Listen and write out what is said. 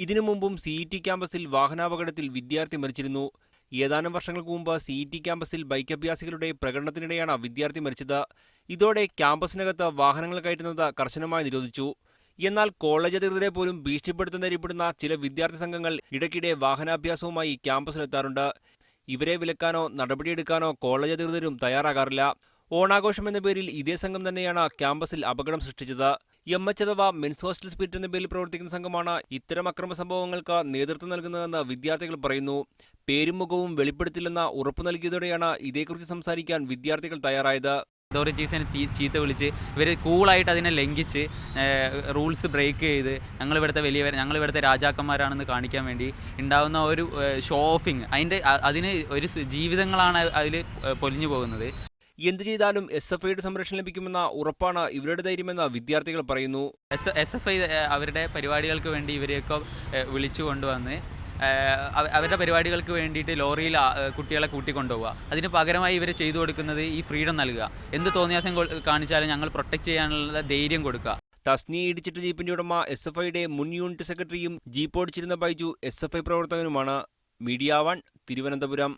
ഇതിനു മുമ്പും CET ക്യാമ്പസിൽ വാഹനാപകടത്തിൽ വിദ്യാർത്ഥി മരിച്ചിരുന്നു. ഏതാനും വർഷങ്ങൾക്ക് മുമ്പ് CET ക്യാമ്പസിൽ ബൈക്ക് അഭ്യാസികളുടെ പ്രകടനത്തിനിടെയാണ് വിദ്യാർത്ഥി മരിച്ചത്. ഇതോടെ ക്യാമ്പസിനകത്ത് വാഹനങ്ങൾ കയറ്റുന്നത് കർശനമായി നിരോധിച്ചു. എന്നാൽ കോളേജ് അധികൃതരെ പോലും ഭീഷണിപ്പെടുത്തുന്നതിൽപ്പെടുന്ന ചില വിദ്യാർത്ഥി സംഘങ്ങൾ ഇടയ്ക്കിടെ വാഹനാഭ്യാസവുമായി ക്യാമ്പസിലെത്താറുണ്ട്. ഇവരെ വിലക്കാനോ നടപടിയെടുക്കാനോ കോളേജ് അധികൃതരും തയ്യാറാകാറില്ല. ഓണാഘോഷം എന്ന പേരിൽ ഇതേ സംഘം തന്നെയാണ് ക്യാമ്പസിൽ അപകടം സൃഷ്ടിച്ചത്. MH അഥവാ മെൻസ് ഹോസ്റ്റൽ സ്പിരിറ്റ് എന്ന പേരിൽ പ്രവർത്തിക്കുന്ന സംഘമാണ് ഇത്തരം അക്രമ സംഭവങ്ങൾക്ക് നേതൃത്വം നൽകുന്നതെന്ന് വിദ്യാർത്ഥികൾ പറയുന്നു. പേരും മുഖവും വെളിപ്പെടുത്തില്ലെന്ന ഉറപ്പു നൽകിയതോടെയാണ് ഇതേക്കുറിച്ച് സംസാരിക്കാൻ വിദ്യാർത്ഥികൾ തയ്യാറായത്. അതോറിറ്റീസിനെ ചീത്ത വിളിച്ച് ഇവർ കൂളായിട്ട് അതിനെ ലംഘിച്ച് റൂൾസ് ബ്രേക്ക് ചെയ്ത് ഞങ്ങളിവിടുത്തെ രാജാക്കന്മാരാണെന്ന് കാണിക്കാൻ വേണ്ടി ഉണ്ടാകുന്ന ഒരു ഷോ ഓഫിങ്, അതിന് ഒരു ജീവിതങ്ങളാണ് അതിൽ പൊലിഞ്ഞു പോകുന്നത്. എന്ത് ചെയ്താലും SFIയുടെ സംരക്ഷണം ലഭിക്കുമെന്ന ഉറപ്പാണ് ഇവരുടെ ധൈര്യമെന്ന് വിദ്യാർത്ഥികൾ പറയുന്നു. SFI അവരുടെ പരിപാടികൾക്ക് വേണ്ടി ഇവരെയൊക്കെ വിളിച്ചു കൊണ്ടുവന്ന് അവരുടെ പരിപാടികൾക്ക് വേണ്ടിയിട്ട് ലോറിയിൽ കുട്ടികളെ കൂട്ടിക്കൊണ്ടുപോവുക. അതിന് പകരമായി ഇവർ ചെയ്തു കൊടുക്കുന്നത് ഈ ഫ്രീഡം നൽകുക. എന്ത് തോന്നിയാസം കാണിച്ചാലും ഞങ്ങൾ പ്രൊട്ടക്റ്റ് ചെയ്യാനുള്ള ധൈര്യം കൊടുക്കുക. തസ്നിയെ ഇടിച്ചിട്ട് ജീപ്പിന്റെ ഉടമ SFIയുടെ മുൻ യൂണിറ്റ് സെക്രട്ടറിയും ജീപ്പ് ഓടിച്ചിരുന്ന ബൈജു SFI പ്രവർത്തകനുമാണ്. മീഡിയ 1 തിരുവനന്തപുരം.